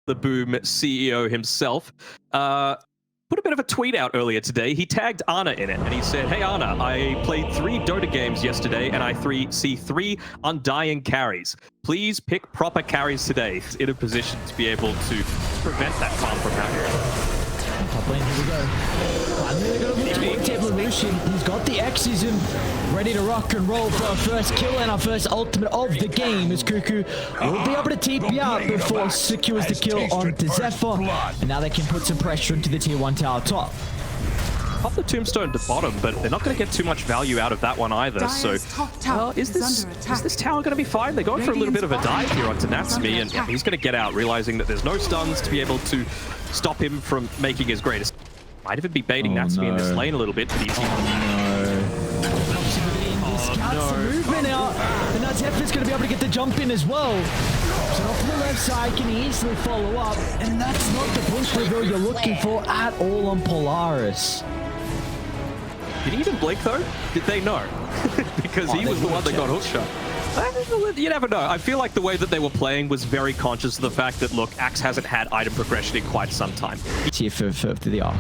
the Boom CEO himself, put a bit of a tweet out earlier today. He tagged Ana in it, and he said, "Hey Ana, I played 3 Dota games yesterday, and I see 3 undying carries. Please pick proper carries today." He's in a position to be able to prevent that farm from happening. Top lane, here we go. And they're going to look towards Evolution. He's got the X's in, ready to rock and roll for our first kill and our first ultimate of the game, as Cuckoo will be able to TP out before secures the kill onto Zephyr. And now they can put some pressure into the tier 1 tower top. Pop the tombstone to bottom, but they're not going to get too much value out of that one either. So, well, is this tower going to be fine? They're going for a little bit of a dive here onto Natsumi, and he's going to get out, realizing that there's no stuns to be able to stop him from making his greatest. Might even be baiting Natsumi in this lane a little bit, but he's movement out, and now Zephyr's going to be able to get the jump in as well. So off to the left side, can easily follow up, and that's not the blink reveal you're looking for at all on Polaris. Did he even blink though? Did they know? Because he was the one that got hook shot. You never know. I feel like the way that they were playing was very conscious of the fact that, look, Axe hasn't had item progression in quite some time. Here for the arc.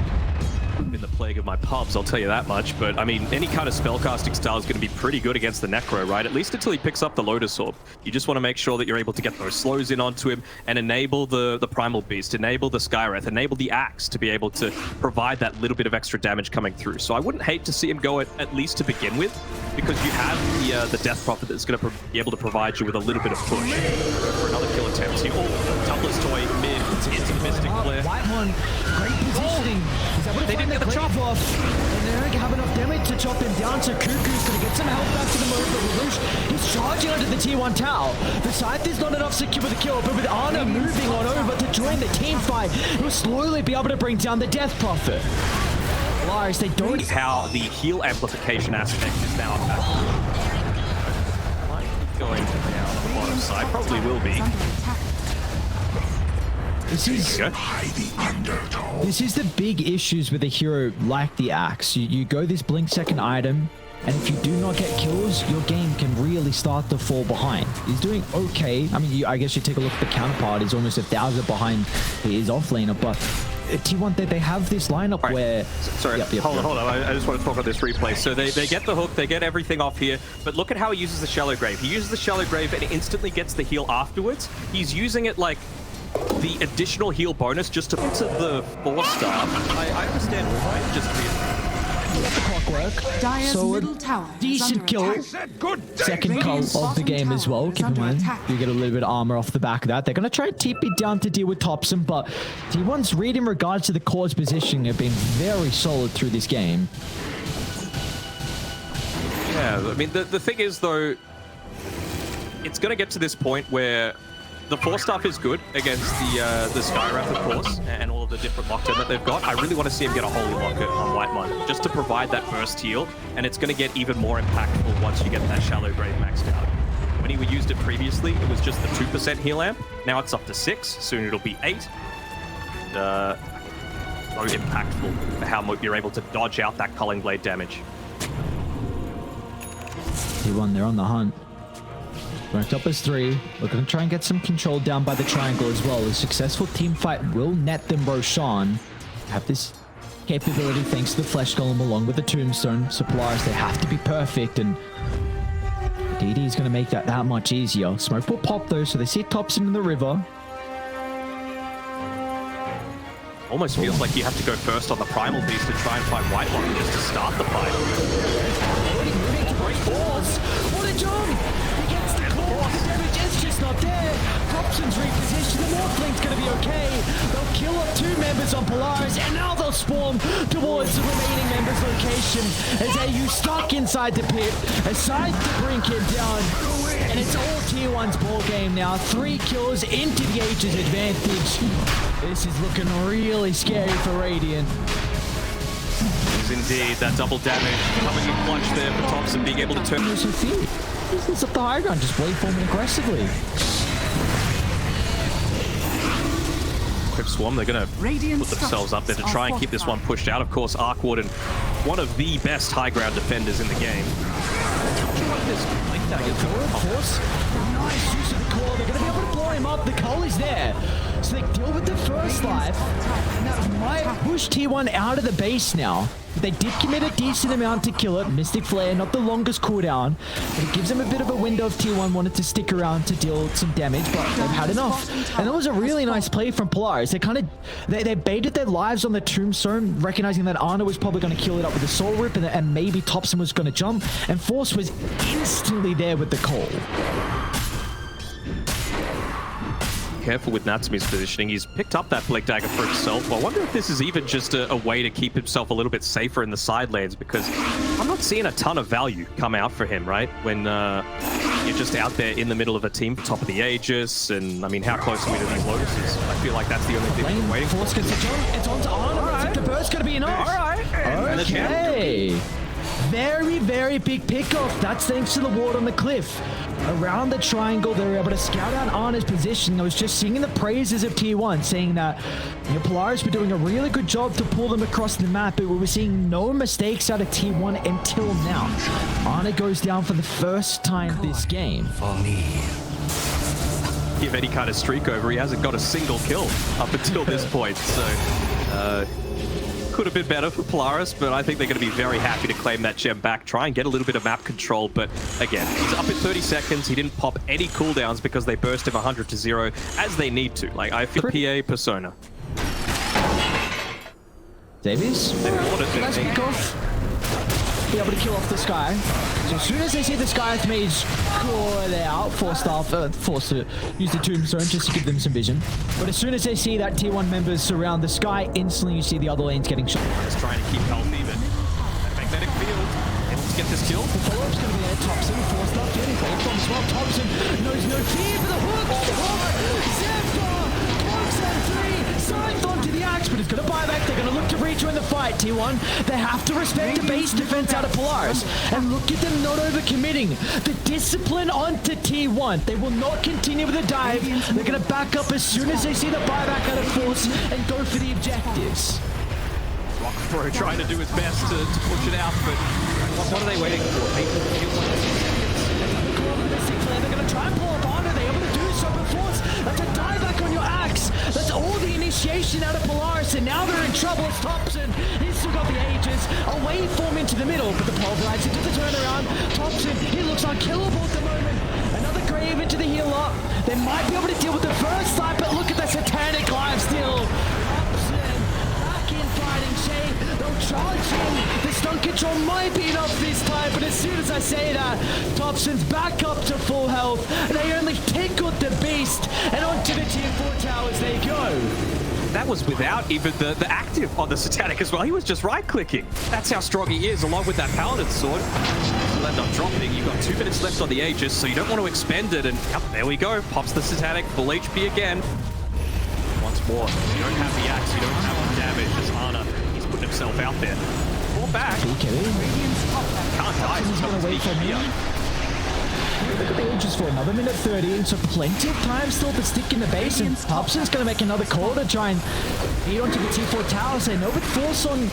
Been the plague of my pubs, I'll tell you that much. But I mean, any kind of spellcasting style is going to be pretty good against the Necro, right? At least until he picks up the Lotus Orb. You just want to make sure that you're able to get those slows in onto him and enable the Primal Beast, enable the Skywrath, enable the Axe to be able to provide that little bit of extra damage coming through. So I wouldn't hate to see him go at least to begin with, because you have the Death Prophet that's going to be able to provide you with a little bit of push. Go for another kill attempt here. Oh, Tumblr's Toy mid into Mystic Flare. White one, great positioning. They didn't get the chop off, and they don't have enough damage to chop him down, so Cuckoo's going to get some help back to the mode, but Lelouch, he's charging onto the tier 1 tower. The Scythe not enough to secure the kill, but with Ana moving on over to join the team fight, he'll slowly be able to bring down the Death Prophet. Polaris, they don't... How the heal amplification aspect is now going down on the bottom side, probably will be. This is the big issues with a hero like the Axe. You go this blink second item, and if you do not get kills, your game can really start to fall behind. He's doing okay. I mean, I guess you take a look at the counterpart. He's almost 1,000 behind his offlaner, but T1, they have this lineup where... Sorry, hold on. I just want to talk about this replay. So they get the hook, they get everything off here, but look at how he uses the Shallow Grave. He uses the Shallow Grave and instantly gets the heal afterwards. He's using it like the additional heal bonus just to the 4-star. I understand why, just let the clockwork. Dire's so middle tower decent kill. Second kill of the game as well. Keep in mind, you get a little bit of armor off the back of that. They're going to try and TP down to deal with Thompson, but T1's read in regards to the core's positioning have been very solid through this game. Yeah, I mean, the thing is, though, it's going to get to this point where the 4-star is good against the Skywrath, of course, and all of the different lockdown that they've got. I really want to see him get a Holy Locket on Whitemon, just to provide that burst heal, and it's going to get even more impactful once you get that Shallow Grave maxed out. When he used it previously, it was just the 2% heal amp. Now it's up to 6, soon it'll be 8. And, so impactful for how you're able to dodge out that Culling Blade damage. T1, they're on the hunt. Ranked up as 3. We're going to try and get some control down by the triangle as well. A successful team fight will net them Roshan. Have this capability thanks to the Flesh Golem along with the Tombstone. So Polaris, they have to be perfect, and DD is going to make that much easier. Smoke will pop though, so they see Thompson in the river. Almost feels like you have to go first on the Primal Beast to try and fight Whitemon just to start the fight. What a jump! The damage is just not there. Thompson's repositioned. The Morphling's going to be okay. They'll kill up 2 members on Polaris, and now they'll spawn towards the remaining members' location as AU stuck inside the pit. Aside to bring him down, and it's all tier 1's ball game now. 3 kills into the Aegis advantage. This is looking really scary for Radiant. It is indeed. That double damage coming in clutch there for Thompson being able to turn. He's up the high ground, just waveforming aggressively. Crypt Swarm, they're going to put themselves up there to try and keep this one pushed out. Of course, Arc Warden, one of the best high ground defenders in the game. Of course. Nice use of the core. They're going to be able to blow blow him up. The coal is there. So they deal with the first life. And that might push T1 out of the base now. They did commit a decent amount to kill it. Mystic Flare, not the longest cooldown, but it gives them a bit of a window if T1 wanted to stick around to deal some damage, but they've had enough. And that was a really nice play from Polaris. They baited their lives on the Tombstone, recognizing that Ana was probably going to kill it up with the Soul Rip, and maybe Thompson was going to jump, and Force was instantly there with the call. Careful with Natsumi's positioning. He's picked up that Blink Dagger for himself. I wonder if this is even just a way to keep himself a little bit safer in the side lanes, because I'm not seeing a ton of value come out for him, right? When you're just out there in the middle of a team, top of the Aegis, and I mean, how close are we to these Lotuses? I feel like that's the only thing we're waiting for. It's on to Ana. I think the burst's going to be enough. All right. Okay. Very, very big pickoff. That's thanks to the ward on the cliff. Around the triangle, they were able to scout out Ana's position. I was just singing the praises of T1, saying that Polaris were doing a really good job to pull them across the map, but we were seeing no mistakes out of T1 until now. Ana goes down for the first time this game. For me. Give any kind of streak over, he hasn't got a single kill up until this point, so could have been better for Polaris, but I think they're going to be very happy to claim that gem back, try and get a little bit of map control, but again, he's up in 30 seconds, he didn't pop any cooldowns because they burst him 100 to 0 as they need to. Like, I feel PA Persona. Davies? Nice pick off. Be able to kill off the Sky. So as soon as they see the Sky Mage call out, forced to use the Tombstone just to give them some vision. But as soon as they see that T1 members surround the Sky, instantly you see the other lanes getting shot. Just trying to keep healthy, but that magnetic field able to get this kill. The follow-up's going to be there. Thompson, forced not getting played from as well. Thompson knows no fear for the hook. Zephyr blocks that three. Scythe onto the axe, but it's going to buy back. They're going to look to rejoin the fight, T1. They have to respect the base defense out of Polaris. And look at them not over-committing. The discipline onto T1. They will not continue with the dive. They're going to back up as soon as they see the buyback out of Force and go for the objectives. Rockfro trying to do his best to push it out, but what are they waiting for? They're going to try and pull up Ana. They're able to do so, but Force, that's a dieback on your axe. That's all the initiation out of Polaris, and now they're in trouble. It's Thompson. He's still got the Aegis. A waveform into the middle, but the pulverize into the turnaround. Thompson, he looks unkillable at the moment. Another grave into the healer. They might be able to deal with the first side, but look at the satanic lifesteal. Thompson back in fighting shape. They'll charge him. The stun control might be enough this time, but as soon as I say that, Thompson's back up to full health. They only tickled the beast, and onto the tier 4 towers they go. That was without even the active on the Satanic as well. He was just right-clicking. That's how strong he is, along with that Paladin sword. He'll end up dropping. You've got 2 minutes left on the Aegis, so you don't want to expend it. And yep, there we go. Pops the Satanic, full HP again. Once more, you don't have the axe, you don't have the damage. As Ana, he's putting himself out there. Fall back. Can't die. He's going to wait for me. Look at the Aegis for another minute 30, and so plenty of time still to stick in the base, and Thompson's going to make another call to try and beat onto the T4 tower. Say no, but Force on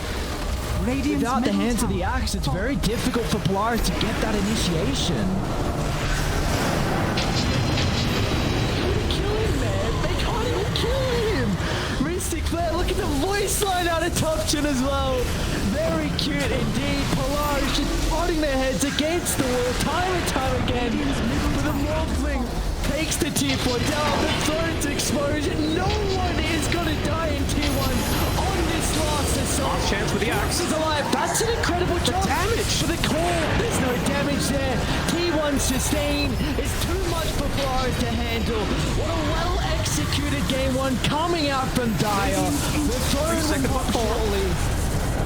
without the hands of the axe, it's very difficult for Polaris to get that initiation. They can't even kill him! Mystic Flare, look at the voice line out of Thompson as well. Very cute indeed. Polaris just prodding their heads against the wall time and time again. But the Morphling takes the tier 4 down. The throne's exposed. No one is going to die in tier 1 on this last assault. Last chance with the axe. Is alive. That's an incredible job. Damage for the core. There's no damage there. T1 sustain is too much for Polaris to handle. What a well-executed game 1 coming out from Dyer. The throne will surely.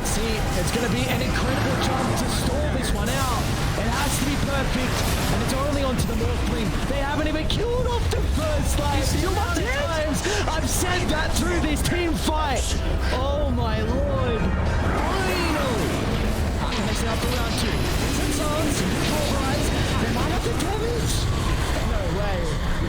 See, it's going to be an incredible job to stall this one out. It has to be perfect, and it's only onto the Morphling. They haven't even killed off the first life. The amount of times I've said that through this team fight. Oh my lord. Finally. Next up for round 2. Some songs, pulverize. They might have the damage. No way.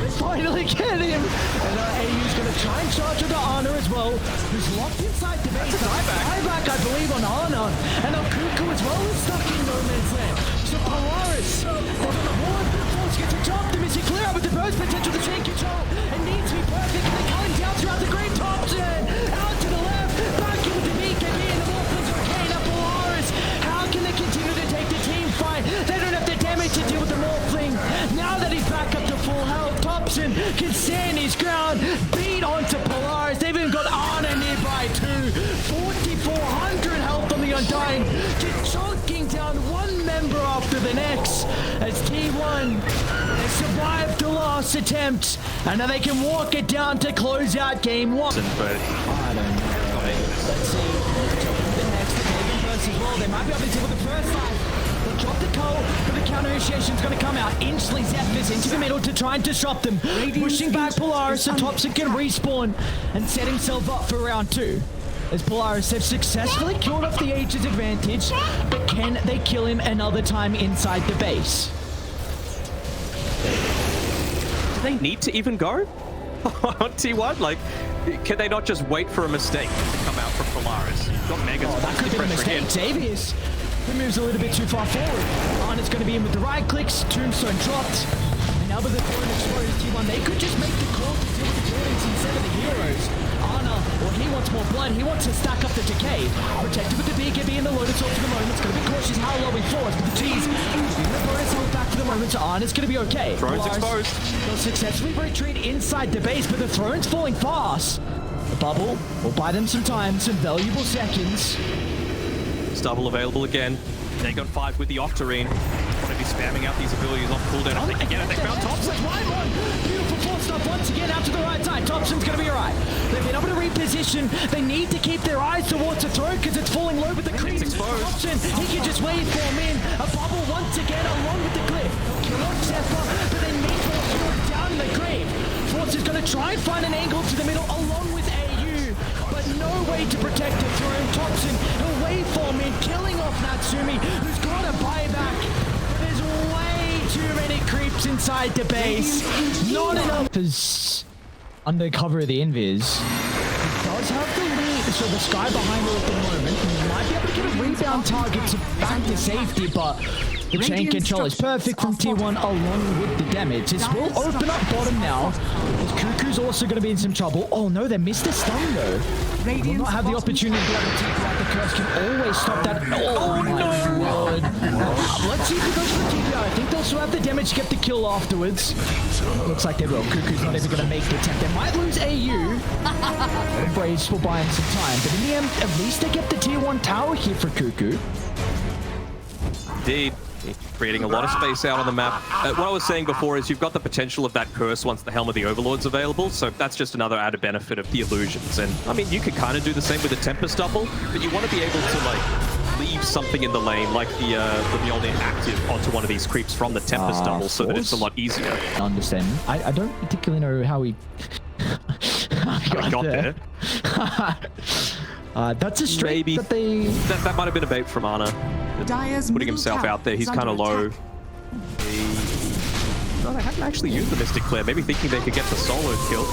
They finally get him. And AU's going to try and charge with the Ana as well, who's locked inside the base. Buyback, I believe, on Ana. And Okuku as well is stuck in no man's land. So Polaris, they're on the board. Force gets a jump. The missing clear out with the burst potential to take control. And can stand his ground, beat onto Polaris. They've even got Ana nearby too. 4,400 health on the Undying, just chunking down one member after the next as T1 has survived the last attempt, and now they can walk it down to close out game one. But I don't know. Let's see. The next versus well, they might be able to deal with the first fight. They'll drop the coal, but the counter initiation's going to come out. Instantly Zephyrs into the middle to try and disrupt them. Pushing back Polaris so Thompson can respawn and set himself up for round two. As Polaris have successfully killed off the Aegis advantage, but can they kill him another time inside the base? do they need to even go on T1? Like, can they not just wait for a mistake to come out from Polaris? You've got Megas that could be a mistake. Xavier's moves a little bit too far forward. Arna's going to be in with the right clicks. Tombstone dropped. And now with the throwing exploded T1, they could just make the call to deal with the buildings instead of the heroes. Arna, well, he wants more blood. He wants to stack up the decay. Protected with the BKB and the Lotus Orb for the moment. It's going to be cautious how low he falls, but the G's giving the bonus hold back for the moment. So Arna's going to be okay. Throne's exposed. They'll successfully retreat inside the base, but the Throne's falling fast. The bubble will buy them some time, some valuable seconds. Stubble available again. They got 5 with the Octarine. Want to be spamming out these abilities off cooldown if they can get it. They found Thompson. Beautiful force stuff once again out to the right side. Thompson's going to be alright. They've been able to reposition. They need to keep their eyes towards the throne because it's falling low with the creep. Thompson, he can just wave for him in. A bubble once again along with the cliff. Kill off Zephyr, but then Meatball down in the grave. Force is going to try and find an angle to the middle along with AU, but no way to protect the throne. Thompson, he'll wave for him in, killing off Natsumi, who's got a buyback. There's way too many creeps inside the base. Not enough. Because under cover of the invis, he does have the lead, so the Sky behind her at the moment. He might be able to get a rebound target to back to safety, but the chain control is perfect from T1 along with the damage. This will open up bottom now. As Cuckoo's also going to be in some trouble. Oh no, they missed a stun though. Will not have the opportunity to be able to take out. The curse can always stop that. Oh my god. Let's see if he goes for the TPR. I think they'll still have the damage to get the kill afterwards. Looks like they will. Cuckoo's not even going to make the attempt. They might lose AU. Braves will buy him some time. But in the end, at least they get the tier 1 tower here for Cuckoo. Indeed. Creating a lot of space out on the map. What I was saying before is you've got the potential of that curse once the Helm of the Overlord's available, so that's just another added benefit of the illusions. And I mean, you could kind of do the same with the Tempest double, but you want to be able to like leave something in the lane, like the Mjolnir active onto one of these creeps from the Tempest double, so that it's a lot easier. I understand. I don't particularly know how he got there. That's a straight Maybe. That might have been a bait from Ana. Putting himself out there. He's kind of low. No, they haven't actually used the Mystic Flare. Maybe thinking they could get the solo kill.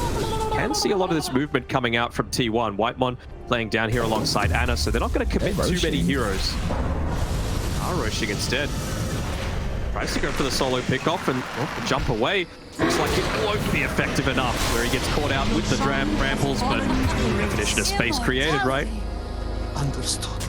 Can see a lot of this movement coming out from T1. Whitemon playing down here alongside Ana, so they're not going to commit too many heroes. Are rushing instead. Tries to go for the solo pickoff and jump away. Looks like it won't be effective enough, where he gets caught out with the rambles, but definition of space created, right? Understood.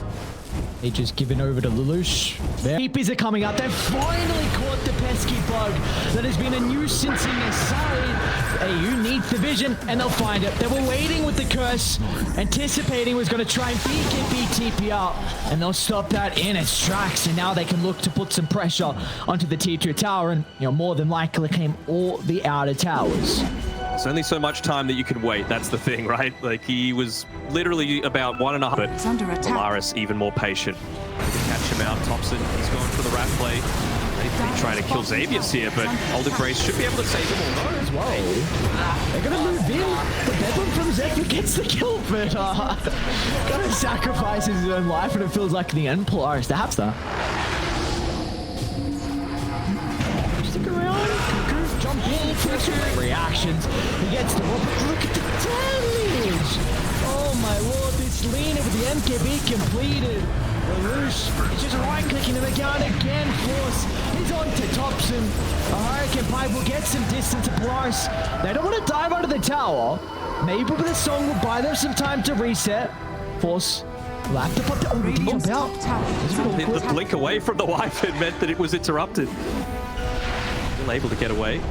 They just given over to Lelouch. Keepies are coming out. They've finally caught the pesky bug that has been a nuisance in their side. AU needs the vision, and they'll find it. They were waiting with the curse, anticipating was going to try and BKB TP out, and they'll stop that in its tracks. And now they can look to put some pressure onto the T2 tower, and more than likely claim all the outer towers. There's only so much time that you can wait. That's the thing, right? Like, he was literally about 1.5, but Polaris even more patient. To catch him out. Thompson, he's going for the rat play. He's trying to kill Xavius here, but Older Grace should be able to save him all as well. They're going to move in. The Bedlam from Zephyr gets the kill, but gonna sacrifice his own life, and it feels like the end. Polaris, the Hapster. Stick around. Jump in, reactions. He gets the whoop. Look at the damage. Oh my lord, this Lena with the MKB completed. Lelouch is just right-clicking him again. Force is on to Thompson. A Hurricane Pipe will get some distance to Polaris. They don't want to dive under the tower. Maybe with a song will buy them some time to reset. Force will have to put the jump out. The blink away from the wife, it meant that it was interrupted. Still able to get away.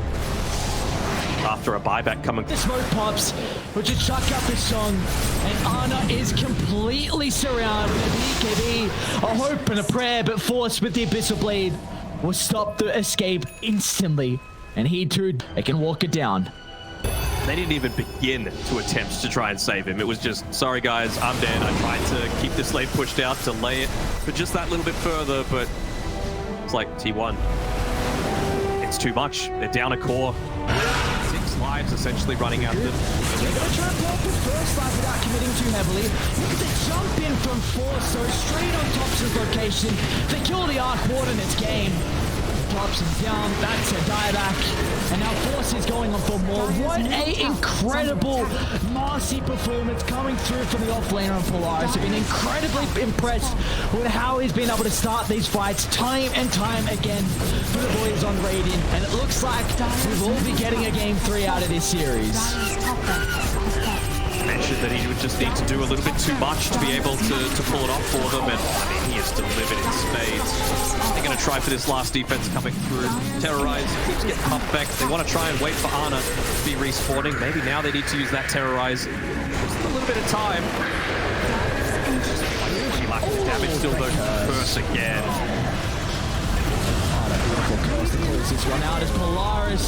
after a buyback coming. The smoke pops, will just chuck up this song, and Ana is completely surrounded. BKB, a hope and a prayer, but Force with the Abyssal Blade will stop the escape instantly. And he too, they can walk it down. They didn't even begin to attempt to try and save him. It was just, sorry guys, I'm dead. I tried to keep this lane pushed out, delay it for just that little bit further, but it's like T1. It's too much. They're down a core. 6 lives essentially running out of them. They're going to try and blow up the first life without committing too heavily. Look at the jump in from Force, so straight on Thompson's location. They kill the Arc Warden, it's game. Thompson's down, that's a dieback. And now Force is going on for more. What a incredible Marcy performance coming through from the offlaner on Polaris. I've been incredibly impressed with how he's been able to start these fights time and time again for the boys on Radiant. And it looks like we will be getting a game 3 out of this series. Mentioned that he would just need to do a little bit too much to be able to pull it off for them, and I mean, he has delivered in spades. They're going to try for this last defense coming through. Terrorize keeps getting pumped back. They want to try and wait for Ana to be respawning. Maybe now they need to use that Terrorize. Just a little bit of time. Pretty lucky. Damage still though. Curse again. Beautiful curse to close this one out as Polaris